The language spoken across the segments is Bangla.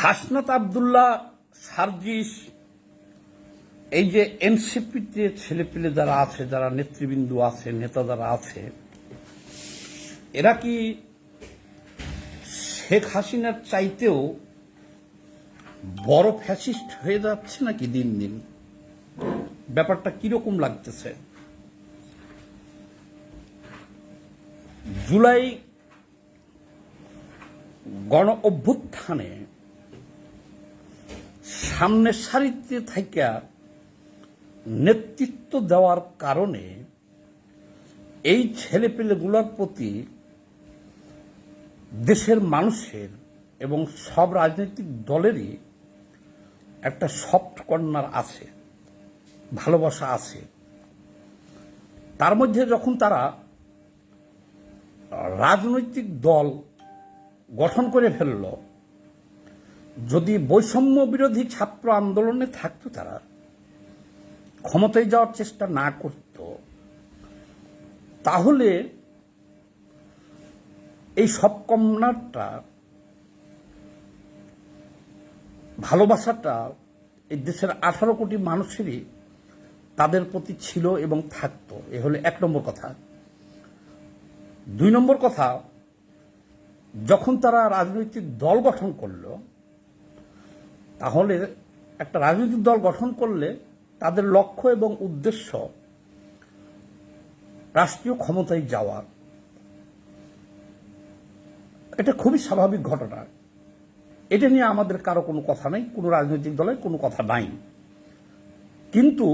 হাসনাত আব্দুল্লাহ, সার্জিস, এই যে এনসিপিতে ছেলেপিলে যারা আছে, যারা নেতৃবৃন্দ আছে, নেতা যারা আছে, এরা কি শেখ হাসিনার চাইতেও বড় ফ্যাসিস্ট হয়ে যাচ্ছে নাকি দিন দিন? ব্যাপারটা কিরকম লাগতেছে? জুলাই গণ অভ্যুত্থানে সামনের সারিতে থেকে নেতৃত্ব দেওয়ার কারণে এই ছেলেপেলেগুলোর প্রতি দেশের মানুষের এবং সব রাজনৈতিক দলেরই একটা সফট কর্নার আছে, ভালোবাসা আছে। তার মধ্যে যখন তারা রাজনৈতিক দল গঠন করে ফেলল, যদি বৈষম্য বিরোধী ছাত্র আন্দোলনে থাকতো, তারা ক্ষমতায় যাওয়ার চেষ্টা না করত, তাহলে এই সব কর্নারটা, ভালোবাসাটা এই দেশের 18 কোটি মানুষেরই তাদের প্রতি ছিল এবং থাকতো। এ হলো 1 নম্বর কথা। 2 নম্বর কথা, যখন তারা রাজনৈতিক দল গঠন করলো, তাহলে একটা রাজনৈতিক দল গঠন করলে তাদের লক্ষ্য এবং উদ্দেশ্য রাষ্ট্রীয় ক্ষমতায় যাওয়া। এটা খুবই স্বাভাবিক ঘটনা। এটা নিয়ে আমাদের কারো কোনো কথা নেই, কোনো রাজনৈতিক দলের কোনো কথা নাই। কিন্তু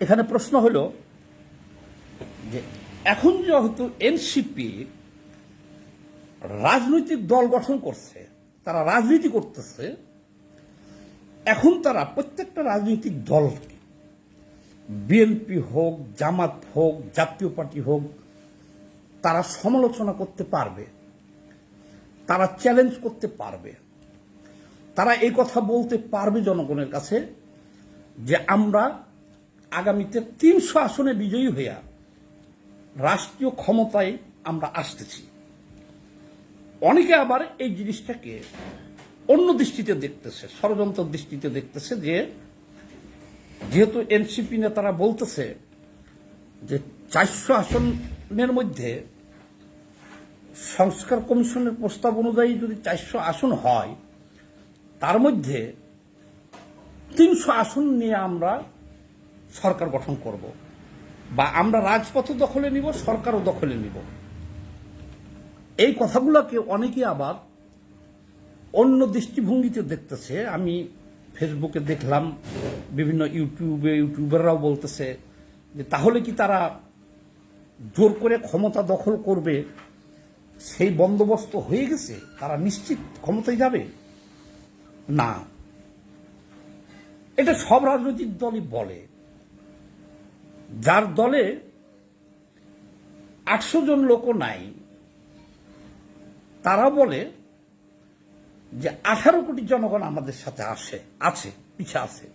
এখানে প্রশ্ন হলো যে এখন যেহেতু এনসিপি রাজনৈতিক দল গঠন করছে, তারা রাজনীতি করতেছে, এখন তারা প্রত্যেকটা রাজনৈতিক দল, বিএনপি হোক, জামাত হোক, জাতীয় পার্টি হোক, তারা সমালোচনা করতে পারবে, তারা চ্যালেঞ্জ করতে পারবে, তারা এই কথা বলতে পারবে জনগণের কাছে যে আমরা আগামীতে 300 আসনে বিজয়ী হইয়া রাষ্ট্রীয় ক্ষমতায় আমরা আসতেছি। অনেকে আবার এই জিনিসটাকে অন্য দৃষ্টিতে দেখতেছে, ষড়যন্ত্র দৃষ্টিতে দেখতেছে, যে যেহেতু এনসিপি নেতারা বলতেছে যে 400 আসনের মধ্যে সংস্কার কমিশনের প্রস্তাব অনুযায়ী যদি 400 আসন হয়, তার মধ্যে 300 আসন নিয়ে আমরা সরকার গঠন করব, বা আমরা রাজপথ দখলে নিব, সরকারও দখলে নিব। এই কথাগুলোকে অনেকে আবার অন্য দৃষ্টিভঙ্গিতে দেখতেছে। আমি ফেসবুকে দেখলাম, বিভিন্ন ইউটিউবাররাও বলতেছে যে তাহলে কি তারা জোর করে ক্ষমতা দখল করবে, সেই বন্দোবস্ত হয়ে গেছে, তারা নিশ্চিত ক্ষমতায় যাবে? না, এটা সব রাজনৈতিক দলই বলে। যার দলে 800 জন লোকও নাই, তারা বলে যে 18 কোটি জনগণ আমাদের সাথে আছে, পিছে আছে।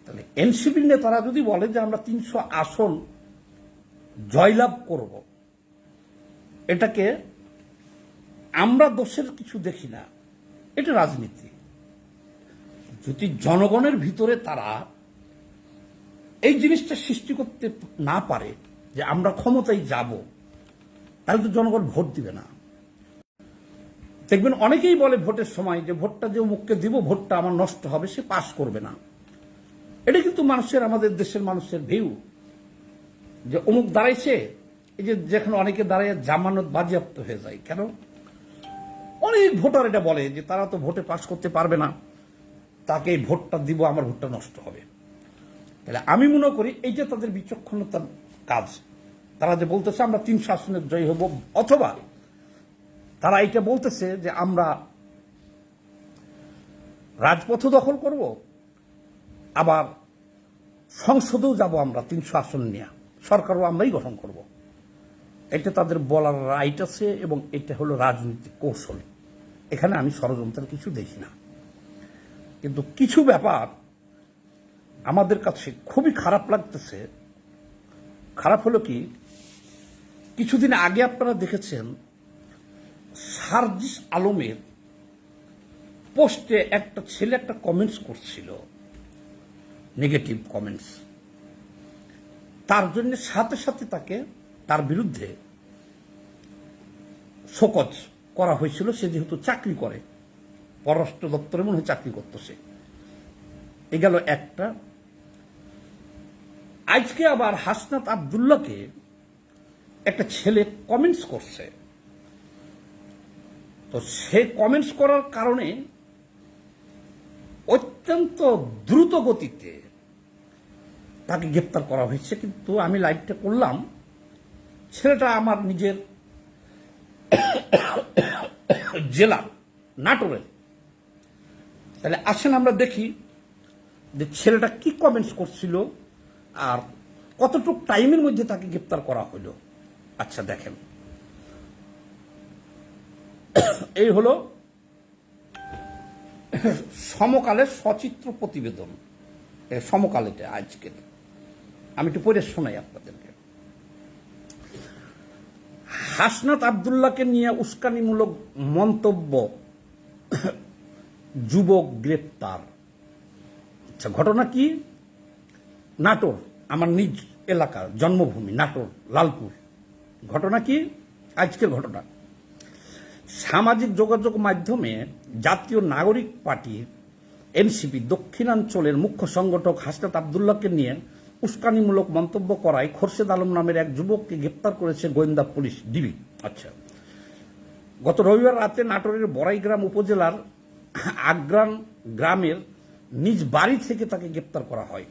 তাহলে এনসিপির নেতারা যদি বলে যে আমরা 300 আসন জয়লাভ করব, এটাকে আমরা দোষের কিছু দেখি না, এটা রাজনীতি। যদি জনগণের ভিতরে তারা এই জিনিসটা সৃষ্টি করতে না পারে যে আমরা ক্ষমতায় যাব, তাহলে তো জনগণ ভোট দিবে না। দেখবেন অনেকেই বলে ভোটের সময় যে ভোটটা যে মুখকে দিব, ভোটটা আমার নষ্ট হবে, সে পাস করবে না। এটা কিন্তু আমাদের দেশের মানুষের ভিউ, যে অমুক দাঁড়াইছে, এই যে যেখানে অনেকে দাঁড়ায় জামানত বাজেয়াপ্ত হয়ে যায়। কেন? অনেক ভোটার এটা বলে যে তারা তো ভোটে পাস করতে পারবে না, তাকে এই ভোটটা দিব, আমার ভোটটা নষ্ট হবে। তাহলে আমি মনে করি এইটা তাদের বিচক্ষণতার কাজ। তারা যে বলতেছে আমরা 300 আসনের জয়ী হব, অথবা তারা এইটা বলতেছে যে আমরা রাজপথ দখল করব, আবার সংসদেও যাব আমরা 300 আসন নিয়ে, সরকারও আমরাই গঠন করব। এটা তাদের বলার রাইট আছে, এবং এটা হলো রাজনৈতিক কৌশল। এখানে আমি ষড়যন্ত্রের কিছু দেখি না। কিন্তু কিছু ব্যাপার আমাদের কাছে খুবই খারাপ লাগতেছে। খারাপ হলো কি, কিছুদিন আগে আপনারা দেখেছেন সার্জিস আলমের পোস্টে একটা ছেলে একটা কমেন্টস করছিল, নেগেটিভ কমেন্টস। তার জন্য সাথে সাথে তার বিরুদ্ধে শোকজ করা হয়েছিল। সে যেহেতু চাকরি করে, পররাষ্ট্র দপ্তরে মনে হয় চাকরি করতো সে। এ গেল একটা। আজকে আবার হাসনাত আব্দুল্লাহকে একটা ছেলে কমেন্টস করছে। তো সে কমেন্টস করার কারণে অত্যন্ত দ্রুত গতিতে তাকে গ্রেপ্তার করা হয়েছে। কিন্তু আমি লাইভটা করলাম, ছেলেটা আমার নিজের জেলা নাটোরের। তাহলে আসেন আমরা দেখি যে ছেলেটা কি কমেন্টস করছিল আর কতটুকু টাইমের মধ্যে তাকে গ্রেপ্তার করা হলো। আচ্ছা দেখেন, এই হলো সমকালের সচিত্র প্রতিবেদন। সমকালেটা আজকের আমি একটু পড়ে শোনাই আপনাদেরকে। হাসনাত আব্দুল্লাহকে নিয়ে উস্কানিমূলক মন্তব্য, যুবক গ্রেপ্তার। আচ্ছা, ঘটনা কি? নাটোর, আমার নিজ এলাকার জন্মভূমি নাটোর লালপুর। ঘটনা কি? আজকের ঘটনা। সামাজিক যোগাযোগ মাধ্যমে জাতীয় নাগরিক পার্টির এনসিপি দক্ষিণাঞ্চলের মুখ্য সংগঠক হাসনাত আব্দুল্লাহকে নিয়ে উস্কানিমূলক মন্তব্য করায় খোরশেদ আলম নামের এক যুবককে গ্রেপ্তার করেছে গোয়েন্দা পুলিশ ডিবি। আচ্ছা, গত রবিবার রাতে নাটোরের বড়াইগ্রাম উপজেলার আগ্রান গ্রামের নিজ বাড়ি থেকে তাকে গ্রেপ্তার করা হয়।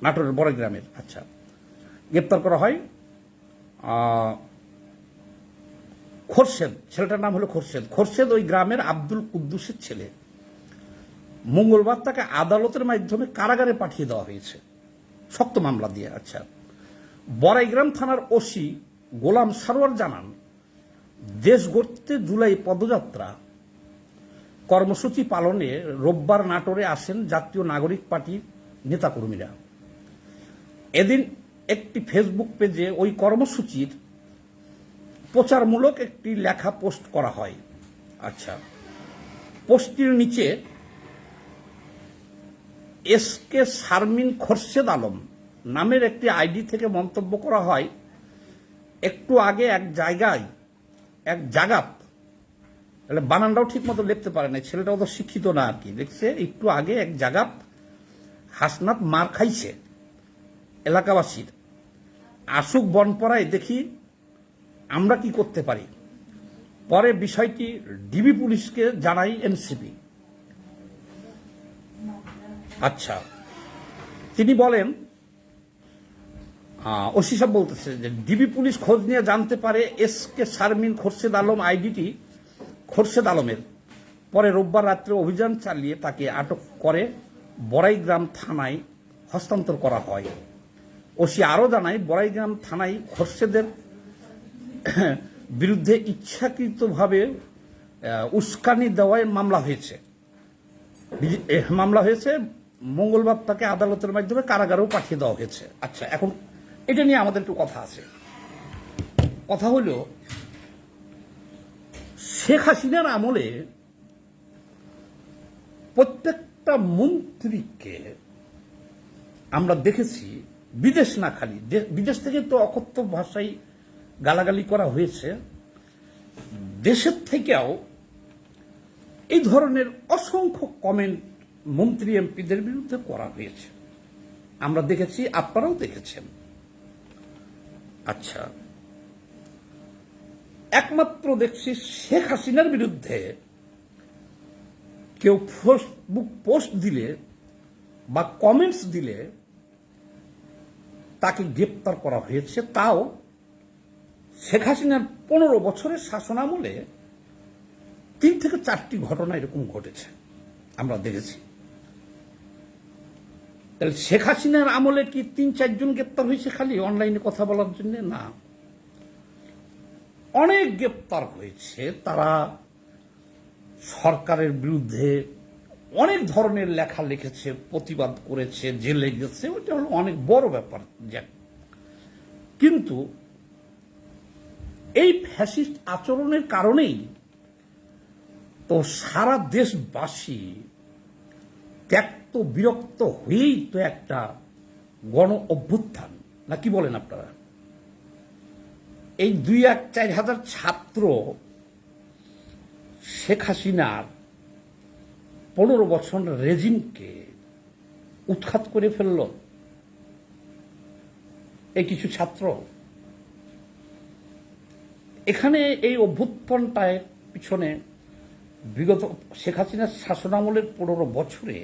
নাটোরের বড়াইগ্রামের। আচ্ছা, গ্রেপ্তার করা হয় খোরশেদ, ছেলেটার নাম হলো খোরশেদ ওই গ্রামের আব্দুল কুদ্দুসের ছেলে। মঙ্গলবার তাকে আদালতের মাধ্যমে কারাগারে পাঠিয়ে দেওয়া হয়েছে শক্ত মামলা দিয়ে। আচ্ছা, বড়াইগ্রাম থানার ওসি গোলাম সারোয়ার জানান, দেশ গড়তে জুলাই পদযাত্রা কর্মসূচি পালনে রোববার নাটোরে আসেন জাতীয় নাগরিক পার্টির নেতাকর্মীরা। এদিন একটি ফেসবুক পেজে ওই কর্মসূচির প্রচারমূলক একটি লেখা পোস্ট করা হয়। আচ্ছা, পোস্টটির নিচে এসকে শারমিন খোরশেদ আলম নামের একটি আইডি থেকে মন্তব্য করা হয়, একটু আগে এক জাগাত, তাহলে বানানটাও ঠিক মতো লিখতে পারে না, ছেলেটা অত শিক্ষিত না আর কি, লিখছে একটু আগে এক জাগাত হাসনাত মার খাইছে এলাকাবাসীর, আসুক বনপড়ায় দেখি আমরা কি করতে পারি। পরে বিষয়টি ডিবি পুলিশকে জানাই এনসিপি। আচ্ছা, তিনি বলেন, ওসি সাহেব বলতেছে যে ডিবি পুলিশ খোঁজ নিয়ে জানতে পারে এসকে শারমিন খোরশেদ আলম আইডিটি খোরশেদ আলমের। পরে রোববার রাত্রে অভিযান চালিয়ে তাকে আটক করে বড়াইগ্রাম থানায় হস্তান্তর করা হয়। ওসি আরও জানায়, বড়াইগ্রাম থানায় খোরশেদের বিরুদ্ধে ইচ্ছাকৃতভাবে উস্কানি দেওয়ায় মামলা হয়েছে। মঙ্গলবার তাকে আদালতের মাধ্যমে কারাগারেও পাঠিয়ে দেওয়া হয়েছে। আচ্ছা, এখন এটা নিয়ে আমাদের একটু কথা আছে। কথা হলো, শেখ হাসিনার আমলে প্রত্যেকটা মন্ত্রীকে আমরা দেখেছি, বিদেশ না খালি, বিদেশ থেকে তো অকথ্য ভাষায় গালাগালি করা হয়েছে, দেশের থেকেও এই ধরনের অসংখ্য কমেন্ট মন্ত্রী এমপিদের বিরুদ্ধে করা হয়েছে। আমরা দেখেছি, আপনারাও দেখেছেন। আচ্ছা, একমাত্র দেখছি শেখ হাসিনার বিরুদ্ধে কেউ ফেসবুক পোস্ট দিলে বা কমেন্টস দিলে তাকে গ্রেপ্তার করা হয়েছে। তাও শেখ হাসিনার 15 বছরের শাসনামলে 3 থেকে 4টি ঘটনা এরকম ঘটেছে, আমরা দেখেছি। তাহলে শেখ হাসিনার আমলে কি 3-4 জন গ্রেপ্তার হয়েছে খালি অনলাইনে কথা বলার জন্য? না, অনেক গ্রেপ্তার হয়েছে। তারা সরকারের বিরুদ্ধে অনেক ধরনের লেখা লিখেছে, প্রতিবাদ করেছে, জেলে গেছে, ওটা হলো অনেক বড় ব্যাপার। কিন্তু এই ফ্যাসিস্ট আচরণের কারণেই তো সারা দেশবাসী ত্যক্ত বিরক্ত হয়েই তো একটা গণ অভ্যুত্থান, না কি বলেন আপনারা? এই 2-4 হাজার ছাত্র শেখ হাসিনার 15 বছর রেজিমকে উৎখাত করে ফেলল। এই কিছু ছাত্র এখানে এই অভ্যুত্থানটায় পিছনে বিগত শেখ হাসিনার শাসনামলের 15 বছরে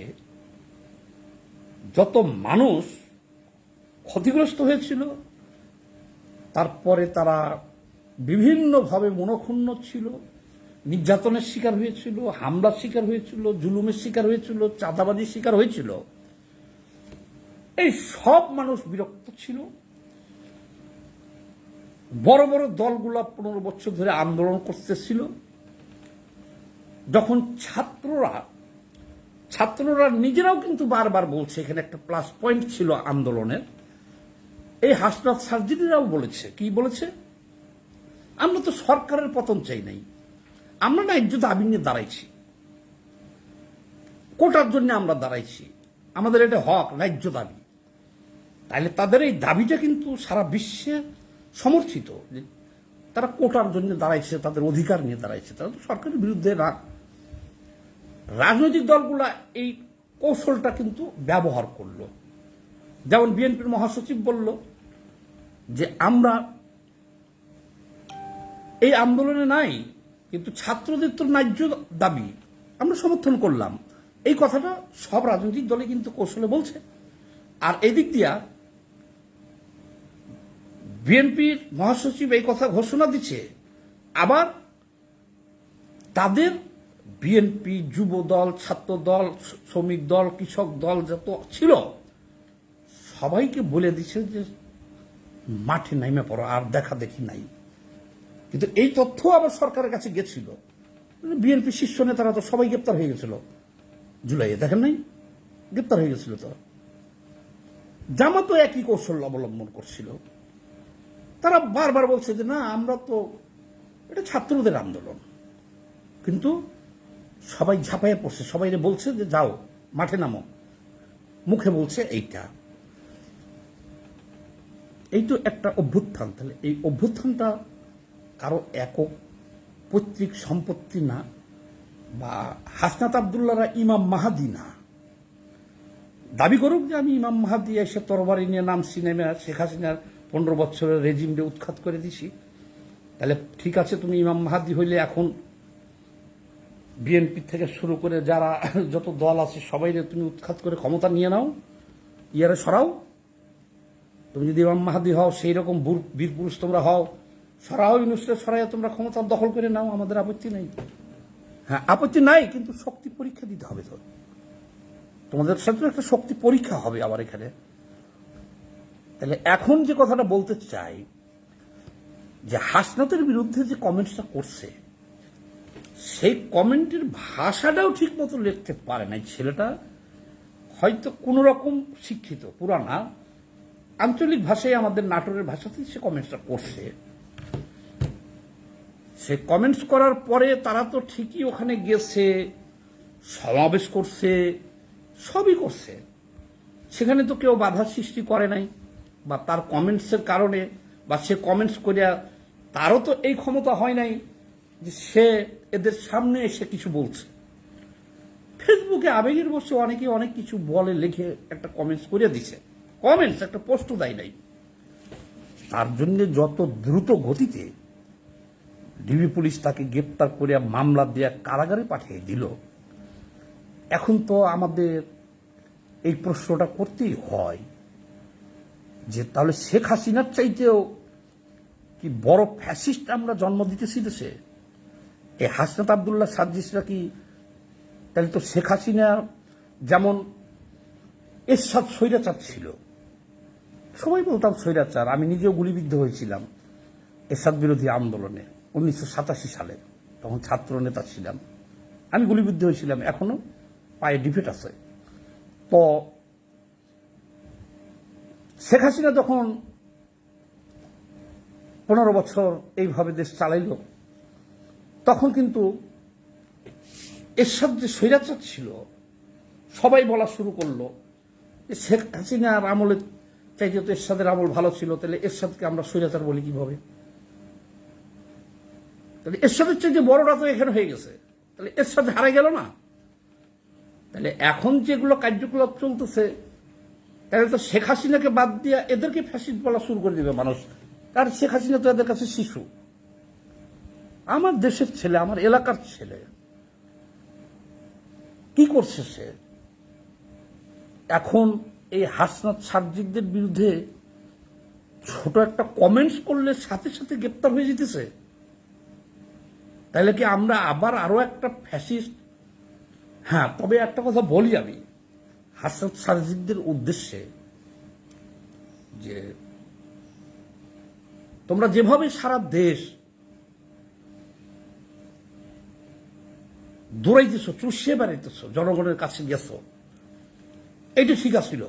যত মানুষ ক্ষতিগ্রস্ত হয়েছিল, তারপরে তারা বিভিন্নভাবে মনক্ষুণ্ণ ছিল, নির্যাতনের শিকার হয়েছিল, হামলার শিকার হয়েছিল, জুলুমের শিকার হয়েছিল, চাঁদাবাজির শিকার হয়েছিল, এই সব মানুষ বিরক্ত ছিল। বড় বড় দলগুলো 15 বছর ধরে আন্দোলন করতেছিল। যখন ছাত্ররা নিজেরাও কিন্তু বারবার বলছে, এখানে একটা প্লাস পয়েন্ট ছিল আন্দোলনের, এই হাসনাত সার্জিরাও বলেছে, কি বলেছে? আমরা তো সরকারের পতন চাই নাই, আমরা ন্যায্য দাবি নিয়ে দাঁড়াইছি, কোটার জন্য আমরা দাঁড়াইছি, আমাদের এটা হক, ন্যায্য দাবি। তাহলে তাদের এই দাবিটা কিন্তু সারা বিশ্বে সমর্থিত, যে তারা কোটার জন্য দাঁড়াইছে, তাদের অধিকার নিয়ে দাঁড়াইছে, তারা তো সরকারের বিরুদ্ধে না। রাজনৈতিক দলগুলা এই কৌশলটা কিন্তু ব্যবহার করলো। যেমন বিএনপির মহাসচিব বলল যে আমরা এই আন্দোলনে নাই, কিন্তু ছাত্রদের তো ন্যায্য দাবি আমরা সমর্থন করলাম। এই কথাটা সব রাজনৈতিক দলে কিন্তু কৌশলে বলছে। আর এদিক দিয়া বিএনপির মহাসচিব এই কথা ঘোষণা দিচ্ছে, আবার তাদের বিএনপি, যুব দল, ছাত্র দল, শ্রমিক দল, কৃষক দল যত ছিল সবাইকে বলে দিচ্ছে যে মাঠে নাইমে পড়ো, আর দেখা দেখি নাই। কিন্তু এই তথ্য আবার সরকারের কাছে গেছিল। বিএনপি শীর্ষ নেতারা তো সবাই গ্রেপ্তার হয়ে গেছিল জুলাইয়ে, দেখেন নাই? গ্রেপ্তার হয়ে গেছিল। তো জামাতও একই কৌশল অবলম্বন করছিল। তারা বারবার বলছে যে না, আমরা তো এটা ছাত্রদের আন্দোলন, কিন্তু সবাই ঝাঁপাইয়ে পড়ছে, সবাই বলছে যে যাও মাঠে নামো, মুখে বলছে এইটা। এই তো একটা অভ্যুত্থান। তাহলে এই অভ্যুত্থানটা কারো একক পৈতৃক সম্পত্তি না, বা হাসনাত আবদুল্লাহরা ইমাম মাহাদি না। দাবি করুক যে আমি ইমাম মাহাদি এসে তরবারি নিয়ে নামছি, নেমে শেখ হাসিনার 15 বছরের রেজিমকে উৎখাত করে দিছি, তাহলে ঠিক আছে, তুমি ইমাম মাহাদি হইলে এখন বিএনপি থেকে শুরু করে যারা যত দল আছে সবাই তুমি উৎখাত করে ক্ষমতা নিয়ে নাও, ইয়ারে সরাও। তুমি যদি ইমাম মাহাদি হও, সেই রকম বীর পুরুষ তোমরা হও, সরাও, ইউনুসকে সরাইয়া তোমরা ক্ষমতা দখল করে নাও, আমাদের আপত্তি নাই। হ্যাঁ, আপত্তি নাই, কিন্তু শক্তি পরীক্ষা দিতে হবে। তো তোমাদের সাথে একটা শক্তি পরীক্ষা হবে আবার এখানে। তাহলে এখন যে কথাটা বলতে চাই, যে হাসনাতের বিরুদ্ধে যে কমেন্টসটা করছে, সেই কমেন্টের ভাষাটাও ঠিক মতো লিখতে পারে নাই ছেলেটা। হয়তো কোনো রকম শিক্ষিত, পুরানা আঞ্চলিক ভাষায়, আমাদের নাটোরের ভাষাতেই সে কমেন্টসটা করছে। সে কমেন্টস করার পরে তারা তো ঠিকই ওখানে গেছে, সমাবেশ করছে, সবই করছে, সেখানে তো কেউ বাধা সৃষ্টি করে নাই, বা তার কমেন্টসের কারণে, বা সে কমেন্টস করিয়া তারও তো এই ক্ষমতা হয় নাই যে সে এদের সামনে এসে কিছু বলছে। ফেসবুকে আবেগের বসে অনেকে অনেক কিছু বলে, লিখে একটা কমেন্টস করিয়া দিছে, কমেন্টস একটা পোস্টও দেয় নাই। তার জন্য যত দ্রুত গতিতে ডিবি পুলিশ তাকে গ্রেপ্তার করিয়া মামলা দিয়া কারাগারে পাঠিয়ে দিল, এখন তো আমাদের এই প্রশ্নটা করতেই হয় যে তাহলে শেখ হাসিনার চাইতেও কি বড় ফ্যাসিস্ট আমরা জন্ম দিতেছি দেশে? এই হাসনাত আবদুল্লাহ সার্জিসরা কি, তাহলে তো শেখ হাসিনা যেমন এরশাদ স্বৈরাচার ছিল, সবাই বলতাম স্বৈরাচার, আমি নিজেও গুলিবিদ্ধ হয়েছিলাম এরশাদ বিরোধী আন্দোলনে 1987 সালে, তখন ছাত্র নেতা ছিলাম, আমি গুলিবিদ্ধ হয়েছিলাম, এখনো পায়ে ডিফেট আছে। তো শেখ হাসিনা যখন 15 বছর এইভাবে দেশ চালাইল, তখন কিন্তু এরশাদ যে স্বৈরাচার ছিল, সবাই বলা শুরু করলো যে শেখ হাসিনার আমলের চাইতে তো এরশাদের আমল ভালো ছিল, তাহলে এরশাদকে আমরা স্বৈরাচার বলি কিভাবে? তাহলে এরশাদের চাইতে বড়রা তো এখানে হয়ে গেছে, তাহলে এরশাদ হারা গেল না? তাহলে এখন যেগুলো কার্যকলাপ চলতেছে, তাহলে তো শেখ হাসিনাকে বাদ দিয়ে এদেরকে ফ্যাসিস্ট বলা শুরু করে দেবে মানুষ। আর শেখ হাসিনা তো এদের কাছে শিশু, আমার দেশের ছেলে, আমার এলাকার ছেলে। কি করছে সে? এখন এই হাসনাত সার্জিকদের বিরুদ্ধে ছোট একটা কমেন্টস করলে সাথে সাথে গ্রেপ্তার হয়ে যেতেছে। তাহলে কি আমরা আবার আরো একটা ফ্যাসিস্ট? হ্যাঁ, তবে একটা কথা বলি আমি হাসনাত সার্জিকদের উদ্দেশ্যে, যে তোমরা যেভাবে সারা দেশ দৌড়াইতেছ, চুষিয়ে বেড়াইতেছ, জনগণের কাছে গেছ, এইটা ঠিক আছিল।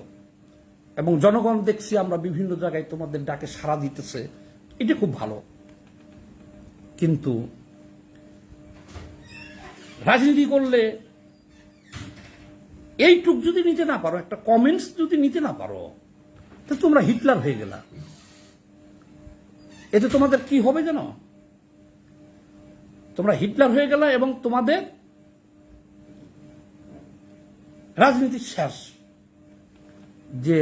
এবং জনগণ দেখছি আমরা বিভিন্ন জায়গায় তোমাদের ডাকে সাড়া দিতেছে, এটা খুব ভালো। কিন্তু রাজনীতি করলে এইটুক যদি নিতে না পারো, একটা কমেন্টস যদি নিতে না পারো, তো তোমরা হিটলার হয়ে গেলা। এতে তোমাদের কি হবে জানো? তোমরা হিটলার হয়ে গেলা এবং তোমাদের রাজনীতি শেষ। যে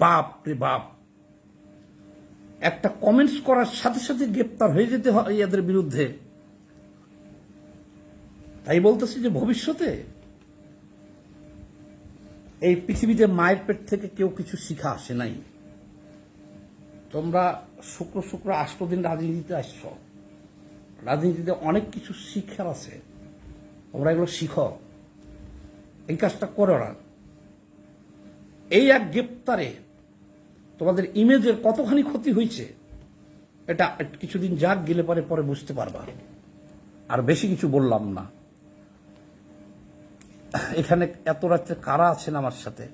বাপ রে বাপ, একটা কমেন্টস করার সাথে সাথে গ্রেপ্তার হয়ে যেতে হয় এদের বিরুদ্ধে। তাই বলতেছি যে ভবিষ্যতে এই পৃথিবীতে মায়ের পেট থেকে কেউ কিছু শিখা আসে নাই। তোমরা শুক্র শুক্র 8 দিন রাজনীতিতে আসছ, রাজনীতিতে অনেক কিছু শিক্ষার আছে, তোমরা এগুলো শিখো, এই কাজটা করো না। এই এক গ্রেপ্তারে তোমাদের ইমেজের কতখানি ক্ষতি হয়েছে, এটা কিছুদিন যাক, গেলে পরে বুঝতে পারবা। আর বেশি কিছু বললাম না। এখানে এত রাত্রে কারা আছেন আমার সাথে?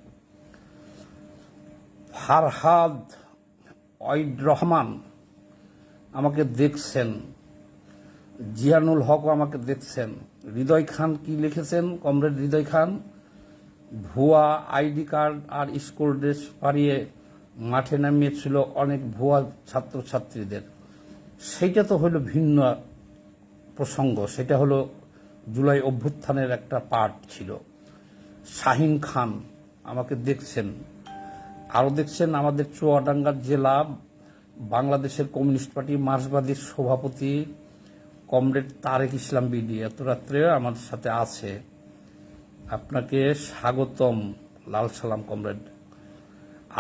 ফারহাদ ওয়াইদ রহমান আমাকে দেখছেন, জিয়ানুল হক আমাকে দেখছেন, হৃদয় খান কি লিখেছেন, কমরেড হৃদয় খান, ভুয়া আইডি কার্ড আর স্কুল ড্রেস পাড়িয়ে মাঠে নামিয়েছিল অনেক ভুয়া ছাত্রছাত্রীদের। সেইটা তো হলো ভিন্ন প্রসঙ্গ, সেটা হলো জুলাই অভ্যুত্থানের একটা পার্ট ছিল। শাহিন খান আমাকে দেখছেন, আরও দেখছেন আমাদের চুয়াডাঙ্গা জেলা বাংলাদেশের কমিউনিস্ট পার্টি মার্ক্সবাদীর সভাপতি কমরেড তারেক ইসলাম বিডি এত রাত্রে আমাদের সাথে আছে। আপনাকে স্বাগতম, লাল সালাম কমরেড।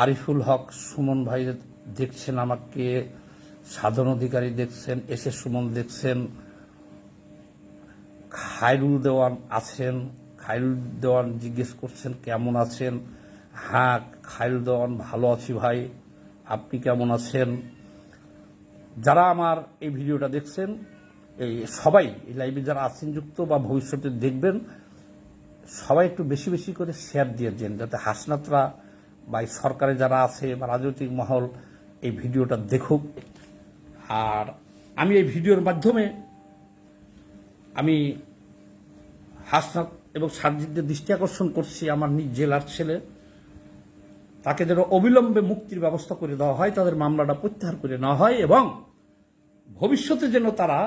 আরিফুল হক সুমন ভাই দেখছেন আমাকে, সাধন অধিকারী দেখছেন, এস এস সুমন দেখছেন, খায়রুল দেওয়ান আছেন। খায়রুল দেওয়ান জিজ্ঞেস করছেন কেমন আছেন? হ্যাঁ খায়রুল দেওয়ান ভালো আছি ভাই, আপনি কেমন আছেন? যারা আমার এই ভিডিওটা দেখছেন, এই সবাই এই লাইভে যারা আছেন যুক্ত বা ভবিষ্যতে দেখবেন, সবাই একটু বেশি বেশি করে শেয়ার দিয়ে দেন, যাতে হাসনাতরা বা এই সরকারে যারা আছে বা রাজনৈতিক মহল এই ভিডিওটা দেখুক। আর আমি এই ভিডিওর মাধ্যমে আমি হাসনাত এবং সার্জিকদের দৃষ্টি আকর্ষণ করছি, আমার নিজ জেলার ছেলে, তাকে যেন অবিলম্বে মুক্তির ব্যবস্থা করে দেওয়া হয়, তাদের মামলাটা প্রত্যাহার করে নেওয়া হয়, এবং ভবিষ্যতে যেন তারা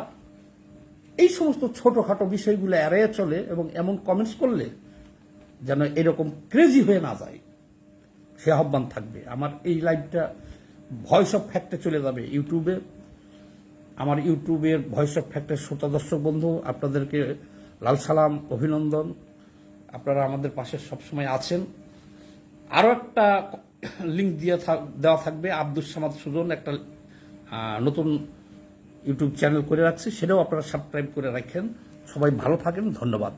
এই সমস্ত ছোটখাটো বিষয়গুলো এড়িয়ে চলে এবং এমন কমেন্টস করলে যেন এরকম ক্রেজি হয়ে না যায়, সে আহ্বান থাকবে। আমার এই লাইভটা ভয়েস অফ ফ্যাক্টে চলে যাবে ইউটিউবে। আমার ইউটিউবের ভয়েস অফ ফ্যাক্টের শ্রোতা দর্শক বন্ধু, আপনাদেরকে লাল সালাম, অভিনন্দন। আপনারা আমাদের পাশে সবসময় আছেন। আরও একটা লিঙ্ক দেওয়া থাকবে, আব্দুস সামাদ সুজন একটা নতুন ইউটিউব চ্যানেল করে রাখছি, সেটাও আপনারা সাবস্ক্রাইব করে রাখেন। সবাই ভালো থাকেন, ধন্যবাদ।